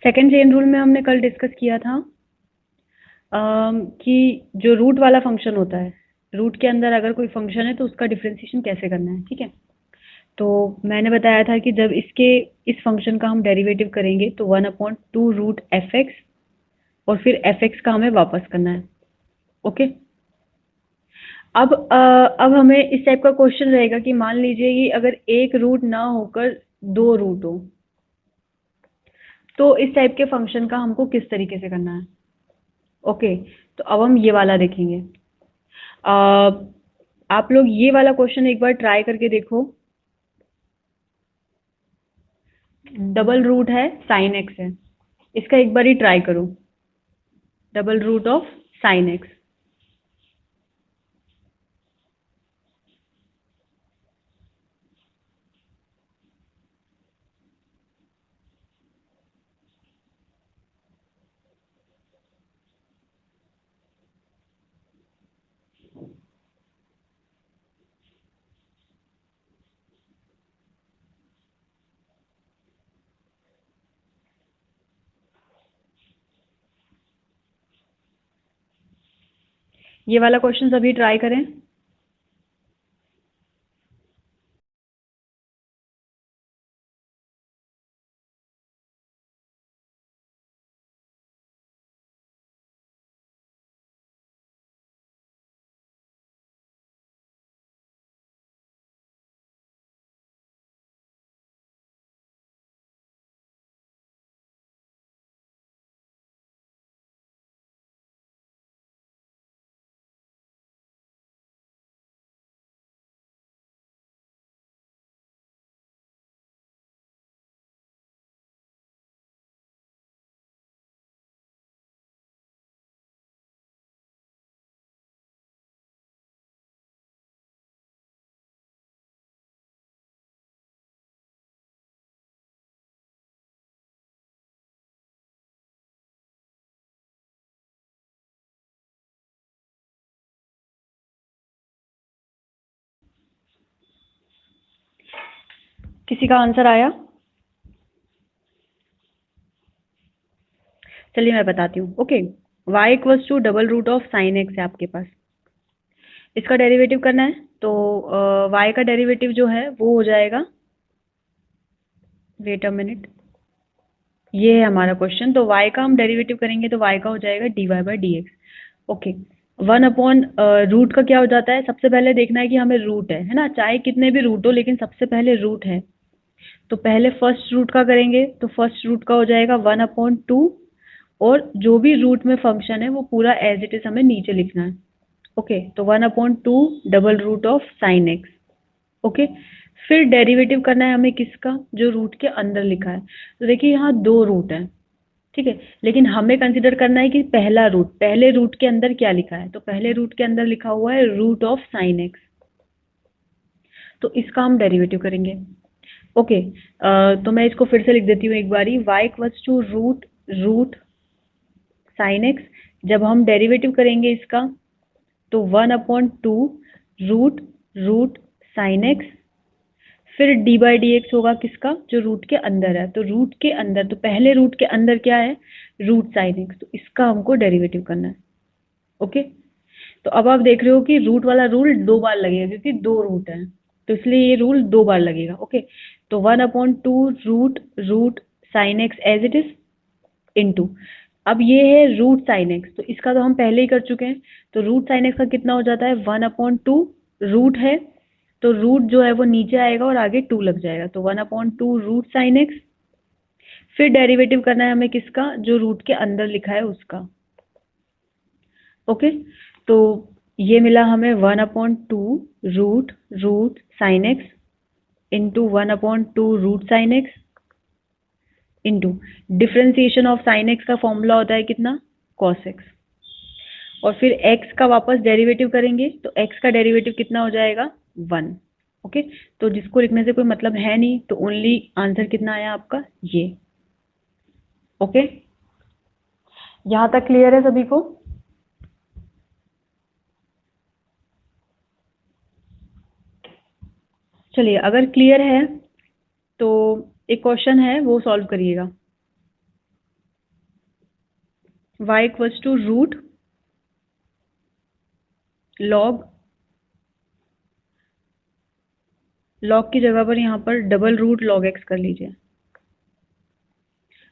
Second chain rule में हमने कल डिस्कस किया था कि जो रूट वाला फंक्शन होता है, रूट के अंदर अगर कोई फंक्शन है तो उसका डिफरेंशिएशन कैसे करना है, ठीक है। तो मैंने बताया था कि जब इस फंक्शन का हम डेरिवेटिव करेंगे तो 1/2 रूट एफ एक्स और फिर एफ एक्स का हमें वापस करना है। ओके, अब हमें इस टाइप का क्वेश्चन रहेगा कि मान लीजिए कि अगर एक रूट ना होकर दो रूट हो, तो इस टाइप के फंक्शन का हमको किस तरीके से करना है। ओके, तो अब हम ये वाला देखेंगे। आप लोग ये वाला क्वेश्चन एक बार ट्राई करके देखो। डबल रूट है, साइन एक्स है, इसका एक बार ही ट्राई करो। Double root of sine x. ये वाला क्वेश्चन सभी ट्राई करें। किसी का आंसर आया? चलिए मैं बताती हूँ। Okay, y equals to double root of sine x है आपके पास। इसका डेरिवेटिव करना है तो y का डेरिवेटिव जो है वो हो जाएगा, वेट अ मिनट, ये है हमारा क्वेश्चन। तो y का हम डेरिवेटिव करेंगे तो y का हो जाएगा dy by d x. Okay, 1/, root का क्या हो जाता है, सबसे पहले देखना है कि हमें रूट है ना, चाहे कितने भी रूट हो लेकिन सबसे पहले रूट है। तो पहले फर्स्ट रूट का करेंगे तो फर्स्ट रूट का हो जाएगा 1/2, और जो भी रूट में फंक्शन है वो पूरा एज इट इज हमें नीचे लिखना है। ओके, तो 1/2 double root of sine x. Okay, फिर डेरिवेटिव करना है हमें किसका, जो रूट के अंदर लिखा है। तो देखिए यहाँ दो रूट है, ठीक है, लेकिन हमें कंसिडर करना है कि पहला रूट, पहले रूट के अंदर क्या लिखा है। तो पहले रूट के अंदर लिखा हुआ है रूट ऑफ साइन एक्स, तो इसका हम डेरिवेटिव करेंगे। ओके, तो मैं इसको फिर से लिख देती हूँ एक बारी। y equals to root root sine x, जब हम डेरिवेटिव करेंगे इसका तो 1/2 रूट रूट साइन एक्स, फिर डी बाई डी एक्स होगा किसका, जो रूट के अंदर है। तो रूट के अंदर, तो पहले रूट के अंदर क्या है, रूट साइन एक्स, तो इसका हमको डेरिवेटिव करना है। ओके, तो अब आप देख रहे हो कि रूट वाला रूल दो बार लगेगा क्योंकि दो रूट है, तो इसलिए ये रूल दो बार लगेगा। ओके, तो 1/2 root root sine x as it is into, अब ये है रूट साइन एक्स, तो इसका तो हम पहले ही कर चुके हैं। तो रूट साइन एक्स का कितना हो जाता है, 1/2, रूट है तो रूट जो है वो नीचे आएगा और आगे 2 लग जाएगा, तो 1/2 रूट साइन एक्स। फिर डेरिवेटिव करना है हमें किसका, जो रूट के अंदर लिखा है उसका। ओके, तो ये मिला हमें 1/2 root root sine x into 1/2 root sine x into differentiation of sine x का फॉर्मूला होता है कितना, कॉस एक्स, और फिर x का वापस डेरिवेटिव करेंगे तो x का डेरिवेटिव कितना हो जाएगा, 1। ओके, तो जिसको लिखने से कोई मतलब है नहीं, तो ओनली आंसर कितना आया आपका, ये। ओके, यहाँ तक क्लियर है सभी को? चलिए, अगर क्लियर है तो एक क्वेश्चन है वो सॉल्व करिएगा। y equals to root log की जगह पर यहाँ पर डबल रूट लॉग एक्स कर लीजिए।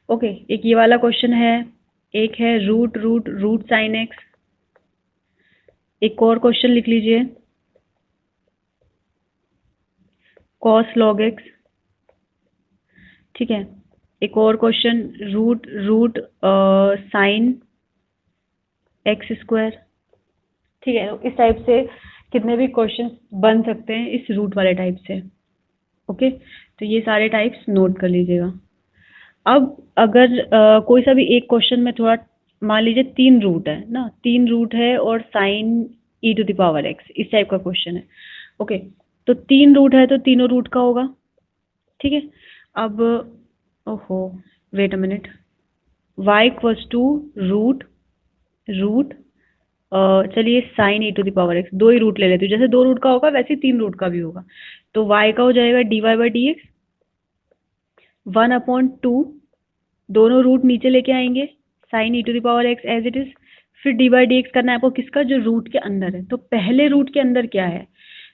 ओके, एक ये वाला क्वेश्चन है, एक है root root root sine x. एक और क्वेश्चन लिख लीजिए, कॉस लॉग एक्स। ठीक है, एक और question root root sine x square. ठीक है, तो इस टाइप से कितने भी क्वेश्चन बन सकते हैं इस रूट वाले टाइप से। ओके, तो ये सारे टाइप्स नोट कर लीजिएगा। अब अगर कोई सा भी एक क्वेश्चन में थोड़ा, मान लीजिए 3 रूट है ना, 3 रूट है और sine e to the power x, इस टाइप का क्वेश्चन है। ओके, तो 3 रूट है तो तीनों रूट का होगा। ठीक है, अब ओहो wait a minute, y equals to root root चलिए sine e to the power x, 2 ही रूट ले लेती हूँ, जैसे 2 रूट का होगा वैसे ही 3 रूट का भी होगा। तो y का हो जाएगा dy बाई डी एक्स 1/2, दोनों रूट नीचे लेके आएंगे, sine e to the power x as it is. फिर डी बाई डी एक्स करना है आपको किसका, जो रूट के अंदर है। तो पहले रूट के अंदर क्या है,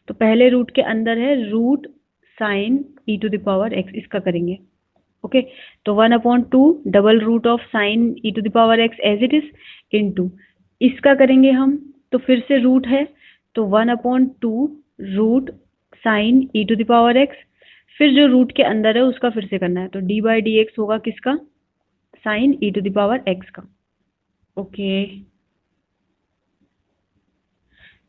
तो पहले रूट के अंदर है root sine e to the power x, इसका करेंगे। ओके, तो 1/2 double root of sine e to the power x as it is into इसका करेंगे हम, तो फिर से रूट है, तो 1/2 root sine e to the power x, फिर जो रूट के अंदर है उसका फिर से करना है, तो डी बाई डी एक्स होगा किसका, sine e to the power x का। ओके,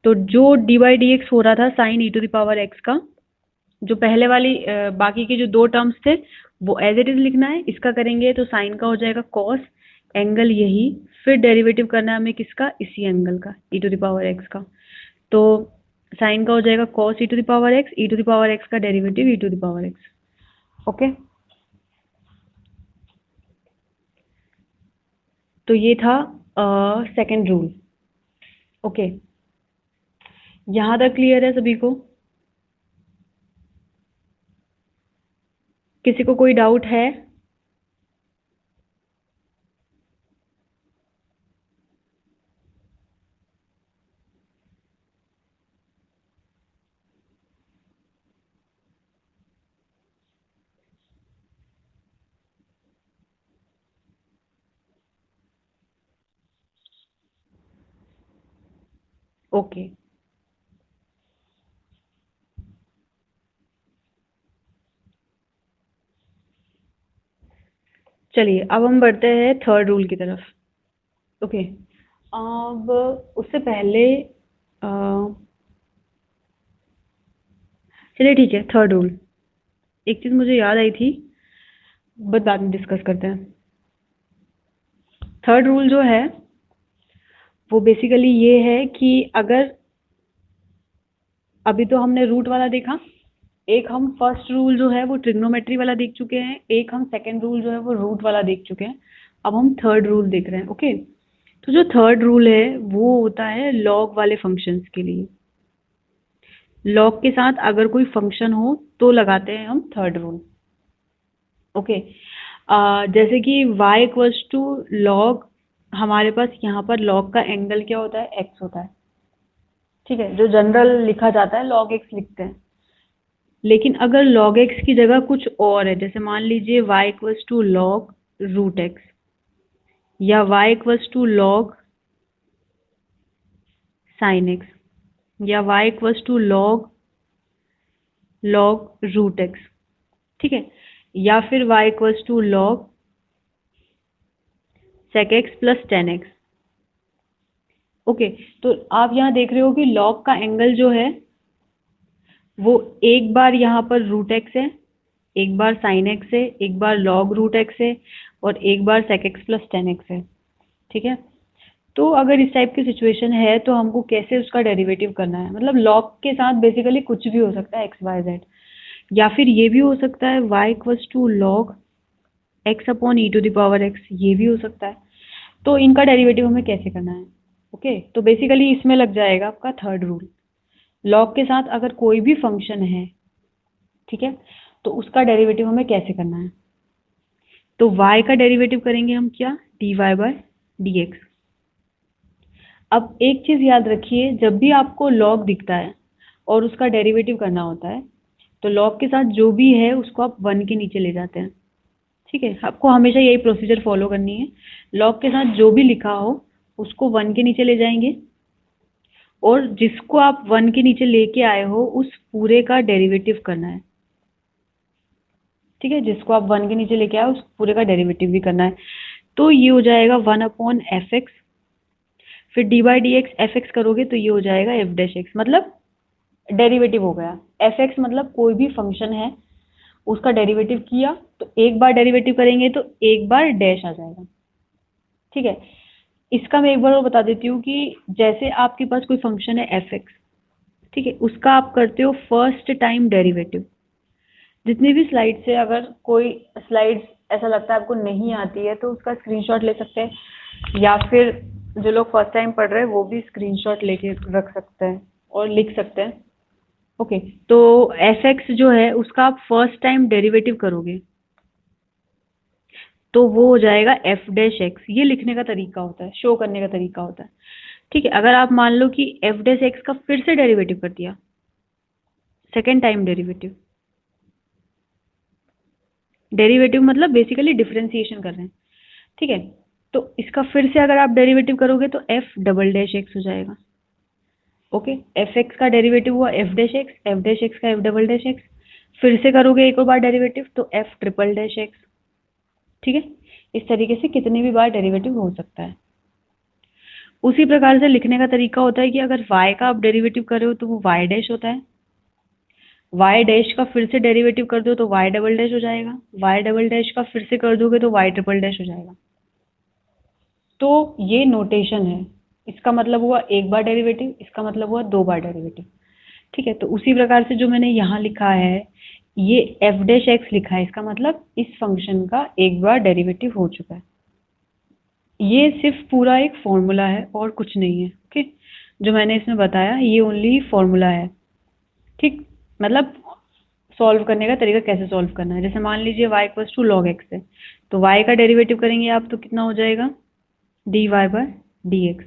तो जो डी बाई डी एक्स हो रहा था sine e to the power x का, जो पहले वाली बाकी के जो 2 टर्म्स थे वो एज इट इज लिखना है। इसका करेंगे तो साइन का हो जाएगा कॉस, एंगल यही, फिर डेरिवेटिव करना है हमें किसका, इसी एंगल का, e to the power x का। तो साइन का हो जाएगा cos e to the power x, e to the power x का derivative e to the power x. Okay, तो ये था सेकेंड रूल। ओके, यहाँ तक क्लियर है सभी को? किसी को कोई डाउट है? ओके, चलिए अब हम बढ़ते हैं थर्ड रूल की तरफ। ओके, अब उससे पहले चलिए ठीक है, थर्ड रूल, एक चीज़ मुझे याद आई थी, बट बाद में डिस्कस करते हैं। थर्ड रूल जो है वो बेसिकली ये है कि अगर, अभी तो हमने रूट वाला देखा, एक हम फर्स्ट रूल जो है वो ट्रिग्नोमेट्री वाला देख चुके हैं, एक हम सेकेंड रूल जो है वो रूट वाला देख चुके हैं। अब हम थर्ड रूल देख रहे हैं। ओके, तो जो थर्ड रूल है वो होता है लॉग वाले फंक्शंस के लिए। लॉग के साथ अगर कोई फंक्शन हो तो लगाते हैं हम थर्ड रूल। ओके, जैसे कि y इक्वल्स टू लॉग, हमारे पास यहाँ पर लॉग का एंगल क्या होता है, x होता है। ठीक है, जो जनरल लिखा जाता है log x लिखते हैं। लेकिन अगर log x की जगह कुछ और है, जैसे मान लीजिए y equals to log root x, या y equals to log sine x, या y equals to log root x. ठीक है, या फिर y equals to log sec x plus ten x. Okay, तो आप यहाँ देख रहे हो कि log का एंगल जो है वो एक बार यहाँ पर रूट एक्स है, एक बार साइन एक्स है, एक बार लॉग रूट एक्स है, और एक बार sec x plus ten x है। ठीक है, तो अगर इस टाइप की सिचुएशन है तो हमको कैसे उसका डेरिवेटिव करना है, मतलब लॉग के साथ बेसिकली कुछ भी हो सकता है एक्स वाई जेड, या फिर ये भी हो सकता है y equals to log x upon e to the power x, ये भी हो सकता है। तो इनका डेरिवेटिव हमें कैसे करना है? ओके, तो बेसिकली इसमें लग जाएगा आपका थर्ड रूल। लॉग के साथ अगर कोई भी फंक्शन है, ठीक है, तो उसका डेरिवेटिव हमें कैसे करना है? तो y का डेरिवेटिव करेंगे हम क्या, dy बाय dx। अब एक चीज याद रखिए, जब भी आपको log दिखता है और उसका डेरिवेटिव करना होता है तो log के साथ जो भी है उसको आप 1 के नीचे ले जाते हैं। ठीक है, आपको हमेशा यही प्रोसीजर फॉलो करनी है। log के साथ जो भी लिखा हो उसको 1 के नीचे ले जाएंगे और जिसको आप 1 के नीचे लेके आए हो उस पूरे का डेरिवेटिव करना है। ठीक है, जिसको आप 1 के नीचे लेके आए उस पूरे का डेरिवेटिव भी करना है। तो ये हो जाएगा 1/fx, फिर d by d x F x करोगे तो ये हो जाएगा एफ डैश एक्स, मतलब डेरिवेटिव हो गया। एफ एक्स मतलब कोई भी फंक्शन है उसका डेरिवेटिव किया तो एक बार डेरिवेटिव करेंगे तो एक बार डैश आ जाएगा। ठीक है, इसका मैं एक बार और बता देती हूँ कि जैसे आपके पास कोई फंक्शन है एफ एक्स, ठीक है, उसका आप करते हो फर्स्ट टाइम डेरिवेटिव। जितनी भी स्लाइड से अगर कोई स्लाइड्स ऐसा लगता है आपको नहीं आती है तो उसका स्क्रीनशॉट ले सकते हैं, या फिर जो लोग फर्स्ट टाइम पढ़ रहे हैं वो भी स्क्रीनशॉट लेके रख सकते हैं और लिख सकते हैं। ओके, तो एफ एक्स जो है उसका आप फर्स्ट टाइम डेरिवेटिव करोगे तो वो हो जाएगा एफ डैश एक्स। ये लिखने का तरीका होता है, शो करने का तरीका होता है। ठीक है, अगर आप मान लो कि एफ डैश एक्स का फिर से डेरिवेटिव कर दिया, सेकेंड टाइम डेरिवेटिव, डेरिवेटिव मतलब बेसिकली डिफरेंशिएशन कर रहे हैं। ठीक है, तो इसका फिर से अगर आप डेरिवेटिव करोगे तो एफ डबल डैश एक्स हो जाएगा। ओके, एफ एक्स का डेरिवेटिव हुआ एफ डैश एक्स का एफ डबल डैश एक्स, फिर से करोगे एक और बार डेरिवेटिव तो एफ ट्रिपल डैश एक्स। ठीक है, इस तरीके से कितने भी बार डेरिवेटिव हो सकता है। उसी प्रकार से लिखने का तरीका होता है कि अगर y का आप डेरिवेटिव कर रहे हो तो वो y डैश होता है, y डैश का फिर से डेरिवेटिव कर दो तो y डबल डैश हो जाएगा, y डबल डैश का फिर से कर दोगे तो y ट्रिपल डैश हो जाएगा। तो ये नोटेशन है, इसका मतलब हुआ एक बार डेरिवेटिव, इसका मतलब हुआ 2 बार डेरिवेटिव। ठीक है, तो उसी प्रकार से जो मैंने यहाँ लिखा है ये एफ डैश एक्स लिखा है, इसका मतलब इस फंक्शन का एक बार डेरिवेटिव हो चुका है। ये सिर्फ पूरा एक फॉर्मूला है और कुछ नहीं है। ओके, जो मैंने इसमें बताया ये ओनली फॉर्मूला है। ठीक, मतलब सॉल्व करने का तरीका कैसे सॉल्व करना है। जैसे मान लीजिए y equals to log x है तो y का डेरिवेटिव करेंगे आप तो कितना हो जाएगा dy बाय dx।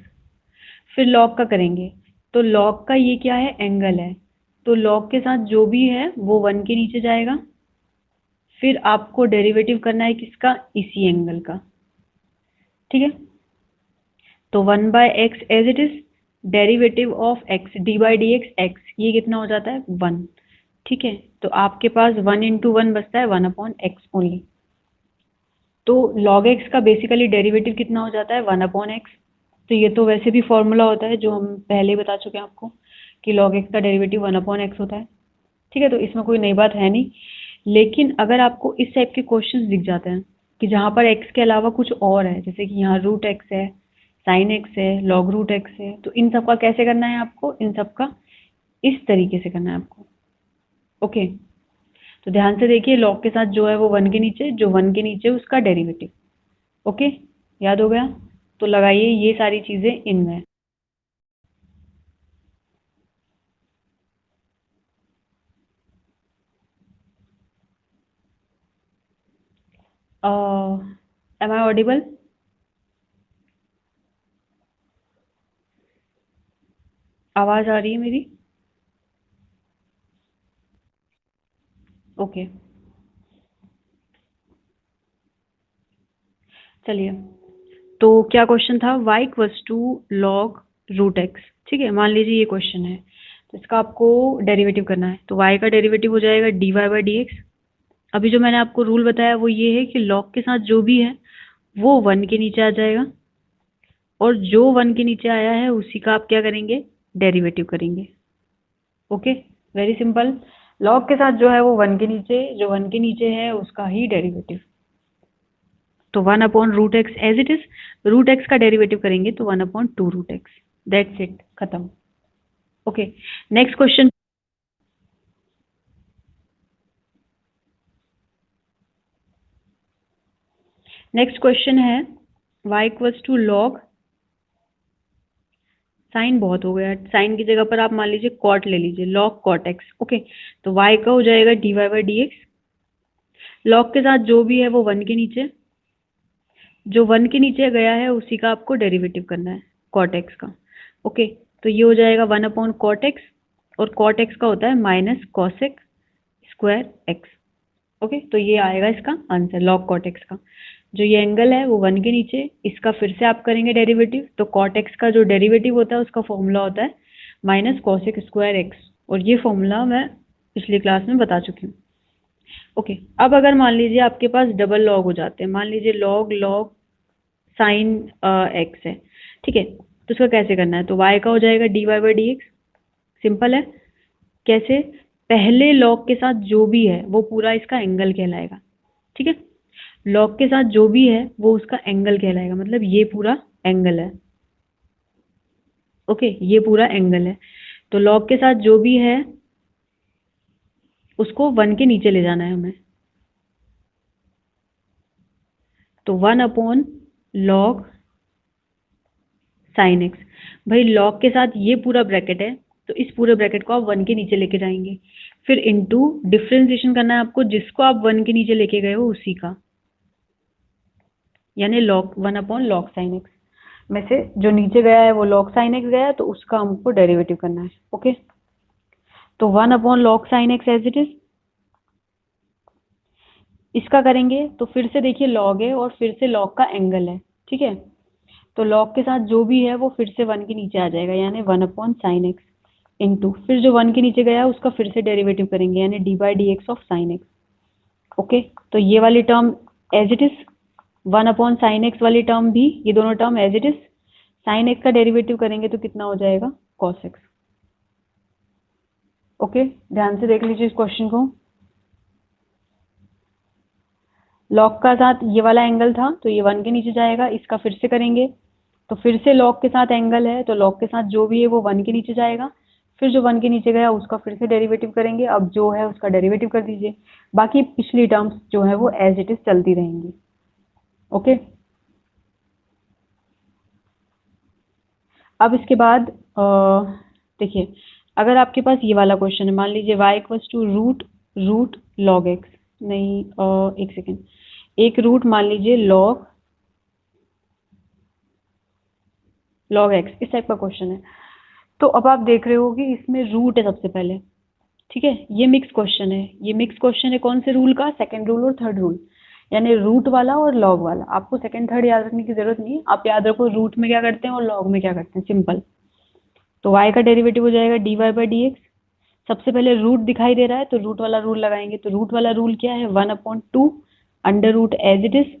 फिर log का करेंगे तो log का ये क्या है, एंगल है, तो log के साथ जो भी है वो 1 के नीचे जाएगा। फिर आपको डेरिवेटिव करना है किसका, इसी एंगल का। ठीक है, तो 1 by x as it is, derivative of x d by d x x, ये कितना हो जाता है 1। ठीक है, तो आपके पास 1 इंटू 1 बचता है 1/x ओनली। तो log x का बेसिकली डेरिवेटिव कितना हो जाता है 1/x। तो ये तो वैसे भी फॉर्मूला होता है जो हम पहले ही बता चुके हैं आपको कि log x का डेरिवेटिव 1/x होता है। ठीक है, तो इसमें कोई नई बात है नहीं। लेकिन अगर आपको इस टाइप के क्वेश्चंस दिख जाते हैं कि जहाँ पर x के अलावा कुछ और है, जैसे कि यहाँ रूट x है, साइन x है, लॉग रूट x है, तो इन सब का कैसे करना है आपको, इन सब का इस तरीके से करना है आपको। ओके, तो ध्यान से देखिए, लॉग के साथ जो है वो 1 के नीचे, जो 1 के नीचे उसका डेरिवेटिव। ओके, याद हो गया, तो लगाइए ये सारी चीजें इनमें। Am I audible? आवाज आ रही है मेरी? ओके, चलिए, तो क्या क्वेश्चन था, y equals to log root x. ठीक है, मान लीजिए ये क्वेश्चन है तो इसका आपको डेरिवेटिव करना है, तो y का डेरिवेटिव हो जाएगा dy बाई डी एक्स। अभी जो मैंने आपको रूल बताया वो ये है कि लॉग के साथ जो भी है वो 1 के नीचे आ जाएगा और जो 1 के नीचे आया है उसी का आप क्या करेंगे, डेरिवेटिव करेंगे। Okay, very simple. लॉग के साथ जो है वो 1 के नीचे, जो 1 के नीचे है उसका ही डेरिवेटिव। तो 1/√x as it is, root x का डेरिवेटिव करेंगे तो 1/2√x। दैट्स इट, खत्म। Okay, next question. Next question है y equals to log, sine बहुत हो गया, साइन की जगह पर आप मान लीजिए कॉट ले लीजिए, लॉग कॉट एक्स। ओके, तो y का हो जाएगा dy by d x. Log के साथ जो भी है वो 1 के नीचे, जो 1 के नीचे गया है उसी का आपको डेरिवेटिव करना है, कॉट एक्स का। ओके, तो ये हो जाएगा 1/cot x, और कॉट एक्स का होता है minus cosec square x. Okay, तो ये आएगा इसका आंसर लॉग कॉट एक्स का। जो ये एंगल है वो 1 के नीचे, इसका फिर से आप करेंगे डेरिवेटिव, तो कॉट एक्स का जो डेरिवेटिव होता है उसका फॉर्मूला होता है माइनस कॉसेक स्क्वायर एक्स, और ये फॉर्मूला मैं पिछली क्लास में बता चुकी हूँ। ओके, अब अगर मान लीजिए आपके पास डबल लॉग हो जाते हैं, मान लीजिए लॉग लॉग साइन एक्स है, ठीक है, तो उसका कैसे करना है, तो y का हो जाएगा dy/dx। सिंपल है। कैसे? पहले लॉग के साथ जो भी है वो पूरा इसका एंगल कहलाएगा, ठीक है। लॉग के साथ जो भी है वो उसका एंगल कहलाएगा, मतलब ये पूरा एंगल है। ओके, ये पूरा एंगल है, तो लॉग के साथ जो भी है उसको 1 के नीचे ले जाना है हमें, तो 1/log साइन एक्स। भाई लॉग के साथ ये पूरा ब्रैकेट है, तो इस पूरे ब्रैकेट को आप 1 के नीचे लेके जाएंगे, फिर इनटू डिफरेंशिएशन करना है आपको, जिसको आप 1 के नीचे लेके गए हो उसी का, यानी log 1/log साइन एक्स में से जो नीचे गया है वो log साइन एक्स गया है, तो उसका हमको डेरिवेटिव करना है। ओके, तो 1/log sine x as it is, इसका करेंगे तो फिर से देखिए लॉग है और फिर से लॉग का एंगल है, ठीक है, तो लॉग के साथ जो भी है वो फिर से 1 के नीचे आ जाएगा, यानी 1/sin x इंटू फिर जो 1 के नीचे गया उसका फिर से डेरिवेटिव करेंगे, यानी d/dx of sine x. Okay, तो ये वाली term as it is, 1/sin x वाली टर्म भी, ये दोनों term as it is, sine x का डेरिवेटिव करेंगे तो कितना हो जाएगा, cos x। ओके, ध्यान से देख लीजिए इस क्वेश्चन को। लॉग का साथ ये वाला एंगल था तो ये 1 के नीचे जाएगा, इसका फिर से करेंगे तो फिर से लॉग के साथ एंगल है, तो लॉग के साथ जो भी है वो 1 के नीचे जाएगा, फिर जो 1 के नीचे गया उसका फिर से डेरिवेटिव करेंगे, अब जो है उसका डेरिवेटिव कर दीजिए, बाकी पिछली टर्म्स जो है वो एज इट इज चलती रहेंगी। ओके, अब इसके बाद देखिए, अगर आपके पास ये वाला क्वेश्चन है, मान लीजिए y equals to root root log x, नहीं एक सेकेंड, एक रूट मान लीजिए लॉग एक्स, इस टाइप का क्वेश्चन है, तो अब आप देख रहे हो कि इसमें रूट है सबसे पहले, ठीक है, ये मिक्स क्वेश्चन है, ये मिक्स क्वेश्चन है कौन से रूल का, सेकंड रूल और थर्ड रूल, यानी रूट वाला और लॉग वाला। आपको सेकंड थर्ड याद रखने की जरूरत नहीं है, आप याद रखो रूट में क्या करते हैं और लॉग में क्या करते हैं, सिंपल। तो y का डेरिवेटिव हो जाएगा dy/dx, सबसे पहले रूट दिखाई दे रहा है तो रूट वाला रूल लगाएंगे, तो रूट वाला रूल क्या है, 1/2 under root as it is,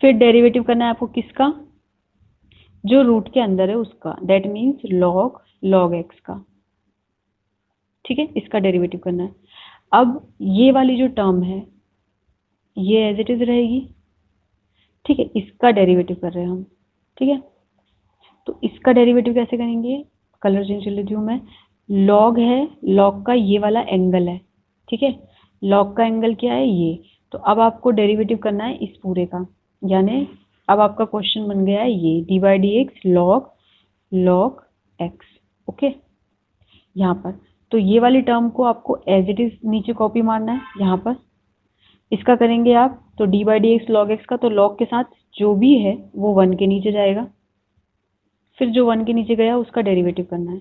फिर डेरिवेटिव करना है आपको किसका, जो रूट के अंदर है उसका, दैट मीन्स लॉग एक्स का, ठीक है, इसका डेरिवेटिव करना है। अब ये वाली जो टर्म है ये एज इट इज रहेगी, ठीक है, इसका डेरिवेटिव कर रहे हैं हम, ठीक है, तो इसका डेरिवेटिव कैसे करेंगे, कलर चेंज कर लेती हूँ मैं, लॉग है, लॉग का ये वाला एंगल है, ठीक है, लॉग का एंगल क्या है ये, तो अब आपको डेरिवेटिव करना है इस पूरे का, यानी अब आपका क्वेश्चन बन गया है ये dy/dx लॉग एक्स। ओके, यहाँ पर तो ये वाली टर्म को आपको एज इट इज नीचे कॉपी मारना है, यहाँ पर इसका करेंगे आप, तो dy/dx लॉग एक्स का, तो लॉग के साथ जो भी है वो 1 के नीचे जाएगा, फिर जो 1 के नीचे गया उसका डेरिवेटिव करना है,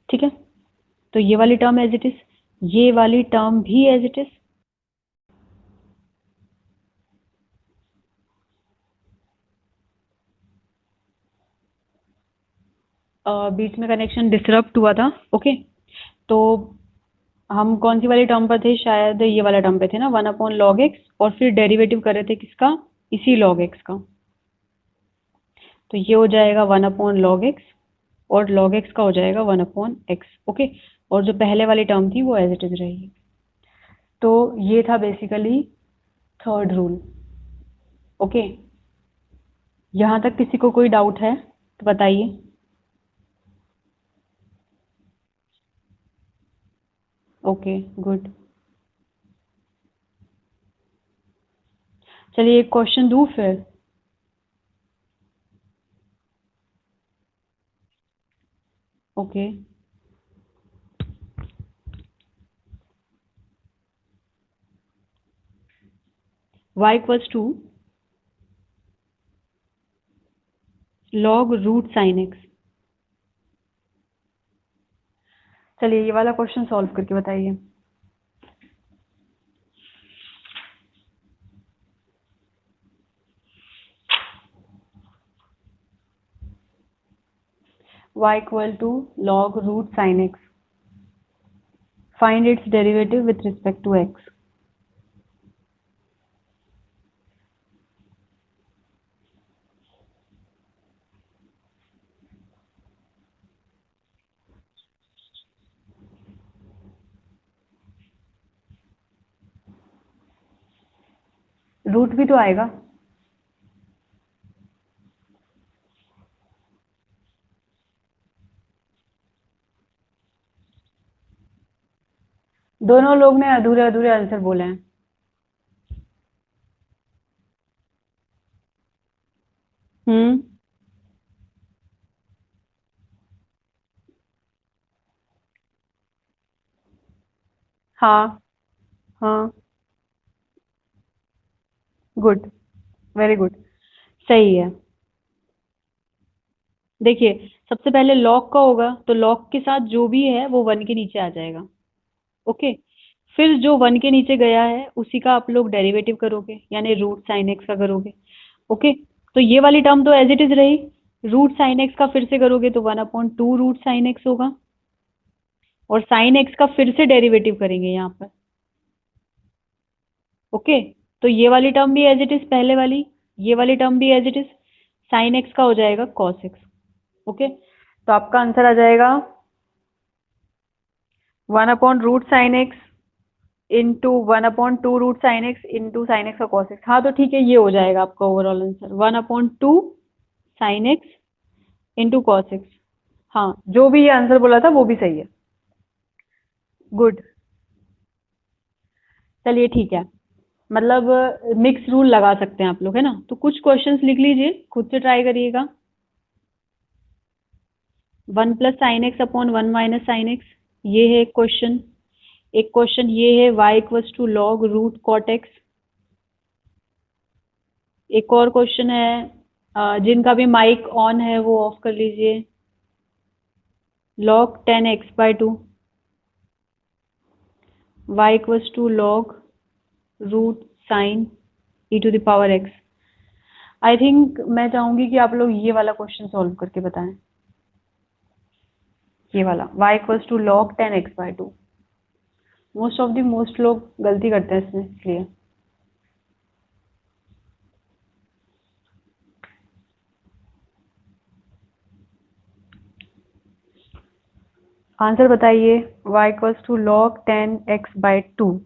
ठीक है, तो ये वाली टर्म एज इट इज, ये वाली टर्म भी एज इट इज, बीच में कनेक्शन डिसरप्ट हुआ था। ओके, तो हम कौन सी वाली टर्म पर थे, शायद ये वाला टर्म पे थे ना, 1/log x, और फिर डेरिवेटिव कर रहे थे किसका, इसी log x का, तो ये हो जाएगा 1/log x, और log x का हो जाएगा 1/x। ओके, और जो पहले वाली टर्म थी वो एज इट इज रहेगी। तो ये था बेसिकली थर्ड रूल। ओके, यहाँ तक किसी को कोई डाउट है तो बताइए। Okay, good. चलिए एक क्वेश्चन दूँ फिर। Okay, y equals to log root sine x. चलिए ये वाला क्वेश्चन सॉल्व करके बताइए। y equal to log root sine x, find its derivative with respect to x। Root भी तो आएगा। दोनों लोग ने अधूरे अधूरे आंसर बोले हैं। हम्म। हाँ हाँ, गुड, वेरी गुड, सही है। देखिए सबसे पहले लॉग का होगा तो लॉग के साथ जो भी है वो वन के नीचे आ जाएगा। ओके, फिर जो वन के नीचे गया है उसी का आप लोग डेरिवेटिव करोगे, यानी रूट साइन एक्स का करोगे। ओके, तो ये वाली टर्म तो एज इट इज रही। रूट साइन एक्स का फिर से करोगे तो 1/2 रूट साइन एक्स होगा, और साइन एक्स का फिर से डेरिवेटिव करेंगे यहाँ पर। ओके, तो ये वाली टर्म भी एज इट इज पहले वाली, ये वाली टर्म भी as it is, sine x का हो जाएगा कॉस एक्स। ओके, तो आपका आंसर आ जाएगा 1/√sin x into 1/2 root sine x into sine x का कॉस एक्स। हाँ तो ठीक है, ये हो जाएगा आपका overall answer 1/2 sine x into cos x. हाँ, जो भी ये आंसर बोला था वो भी सही है। गुड, चलिए ठीक है। मतलब मिक्स रूल लगा सकते हैं आप लोग, है ना। तो कुछ क्वेश्चंस लिख लीजिए, खुद से ट्राई करिएगा। 1 + sin x/1 - sin x, ये है एक क्वेश्चन। एक क्वेश्चन ये है y equals to log root cot x. एक और क्वेश्चन है, जिनका भी माइक ऑन है वो ऑफ कर लीजिए, log 10x/2, y equals to log root sine e⁻x। I think मैं चाहूंगी कि आप लोग ये वाला क्वेश्चन सॉल्व करके बताएं। ये वाला y equals to log 10x/2। Most लोग गलती करते हैं इसमें, इसलिए। आंसर बताइए, y equals to log 10x/2।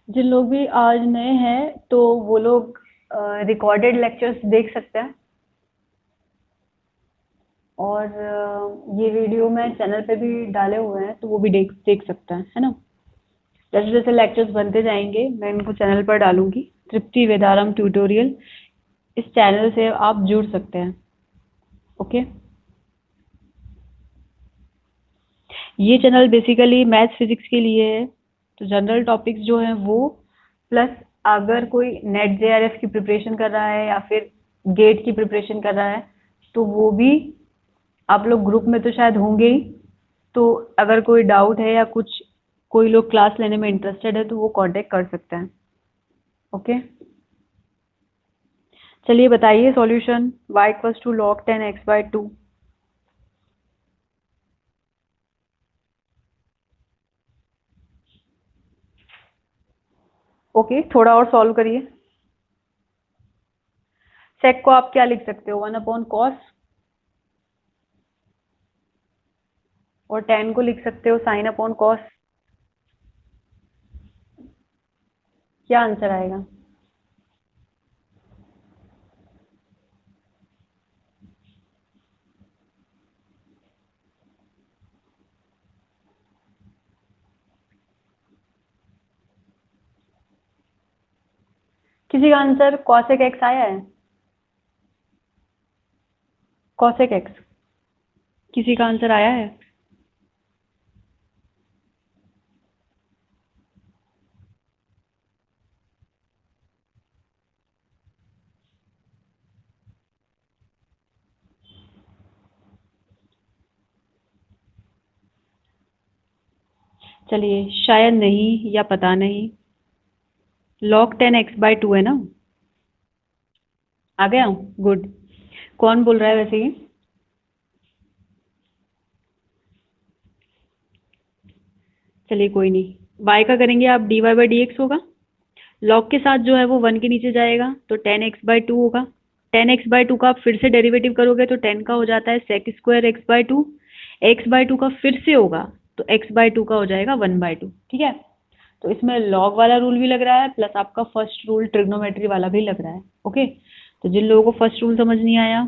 जिन लोग भी आज नए हैं तो वो लोग रिकॉर्डेड लेक्चर्स देख सकते हैं, और ये वीडियो मैं चैनल पे भी डाले हुए हैं तो वो भी देख देख सकते हैं, है ना। जैसे जैसे लेक्चर्स बनते जाएंगे मैं इनको चैनल पर डालूंगी, तृप्ति वेदारम ट्यूटोरियल। इस चैनल से आप जुड़ सकते हैं। ओके, ये चैनल बेसिकली मैथ्स फिजिक्स के लिए है। तो जनरल टॉपिक्स जो हैं वो, प्लस अगर कोई नेट जेआरएफ की प्रिपरेशन कर रहा है या फिर गेट की प्रिपरेशन कर रहा है तो वो भी, आप लोग ग्रुप में तो शायद होंगे ही, तो अगर कोई डाउट है या कुछ, कोई लोग क्लास लेने में इंटरेस्टेड है तो वो कांटेक्ट कर सकते हैं। ओके, चलिए बताइए solution, y equals to log 10x/2। Okay, थोड़ा और सॉल्व करिए। सेक को आप क्या लिख सकते हो, 1/cos, और 10 को लिख सकते हो sin/cos। क्या आंसर आएगा? किसी का आंसर cosec x आया है? cosec x किसी का आंसर आया है? चलिए, शायद नहीं या पता नहीं। log 10x/2 है ना? आ गया? गुड। कौन बोल रहा है वैसे ये? चलिए कोई नहीं। y का करेंगे आप dy/dx होगा। log के साथ जो है वो 1 के नीचे जाएगा तो 10x/2 होगा। 10x/2 का आप फिर से डेरिवेटिव करोगे तो 10 का हो जाता है sec² x/2। x/2 का फिर से होगा तो x/2 का हो जाएगा 1/2। ठीक है, तो इसमें log वाला रूल भी लग रहा है प्लस आपका फर्स्ट रूल ट्रिग्नोमेट्री वाला भी लग रहा है। ओके, तो जिन लोगों को फर्स्ट रूल समझ नहीं आया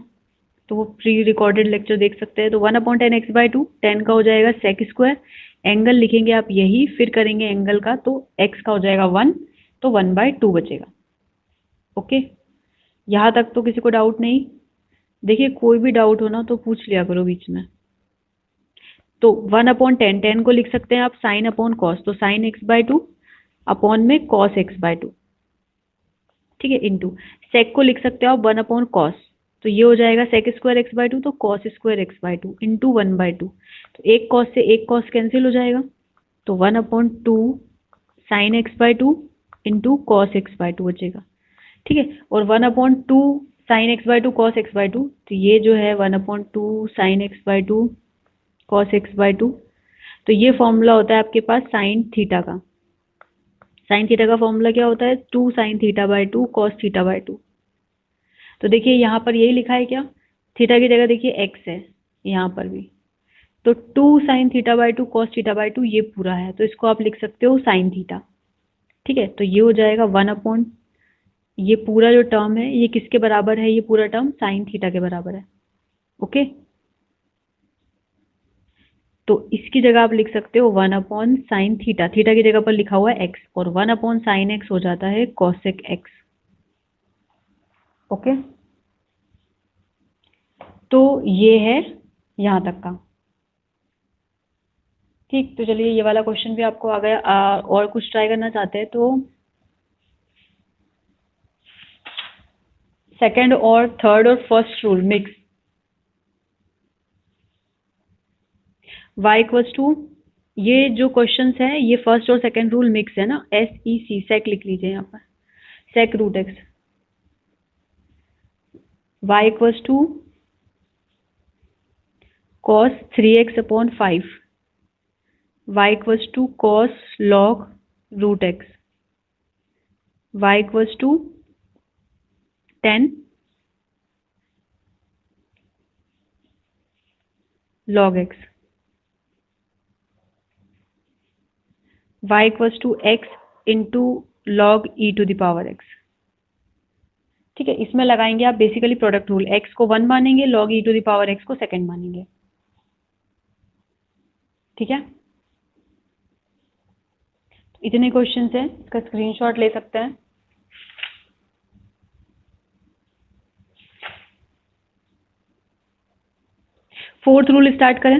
तो वो प्री रिकॉर्डेड लेक्चर देख सकते हैं। तो 1/10x/2, 10 का हो जाएगा sec²। एंगल लिखेंगे आप यही, फिर करेंगे एंगल का तो x का हो जाएगा 1, तो 1/2 बचेगा। ओके, यहाँ तक तो किसी को डाउट नहीं? देखिए, कोई भी डाउट हो ना तो पूछ लिया करो बीच में। तो 1/10, 10 को लिख सकते हैं आप sin/cos, तो sin x/2 अपॉन में cos x/2। ठीक है, इंटू sec को लिख सकते हो आप 1/cos, तो ये हो जाएगा sec² x/2, तो cos² x/2 इंटू 1/2। तो एक cos से एक cos कैंसिल हो जाएगा, तो 1/2 sin x/2 into cos x/2 बचेगा। ठीक है, और 1/2 sin x/2 cos x/2, तो ये जो है 1/2 sin x/2 cos x/2, तो ये फॉर्मूला होता है आपके पास sin थीटा का। sin थीटा का फॉर्मूला क्या होता है? 2 sin θ/2 cos θ/2। तो देखिए यहाँ पर यही लिखा है क्या? थीटा की जगह देखिए x है यहाँ पर भी, तो 2 sin θ/2 cos θ/2 ये पूरा है, तो इसको आप लिख सकते हो sin थीटा। ठीक है, तो ये हो जाएगा 1/, ये पूरा जो टर्म है ये किसके बराबर है? ये पूरा टर्म sin थीटा के बराबर है। ओके, तो इसकी जगह आप लिख सकते हो 1/sin थीटा, थीटा की जगह पर लिखा हुआ है x, और 1/sin x हो जाता है cosec x। ओके, तो ये है यहाँ तक का। ठीक, तो चलिए ये वाला क्वेश्चन भी आपको आ गया। और कुछ ट्राई करना चाहते हैं तो सेकंड और थर्ड और first rule mix, y equals to, ये जो क्वेश्चंस है ये फर्स्ट और सेकंड रूल मिक्स है ना, SEC, सेक लिख लीजिए यहाँ पर, sec root x. y equals to cos 3x/5, y equals to cos log root x, y equals to 10 log x, y equals to x into log e⁻x। ठीक है, इसमें लगाएंगे आप बेसिकली प्रोडक्ट रूल, x को 1 मानेंगे, log e⁻x को second मानेंगे। ठीक है, इतने क्वेश्चंस हैं, इसका स्क्रीनशॉट ले सकते हैं। फोर्थ रूल स्टार्ट करें।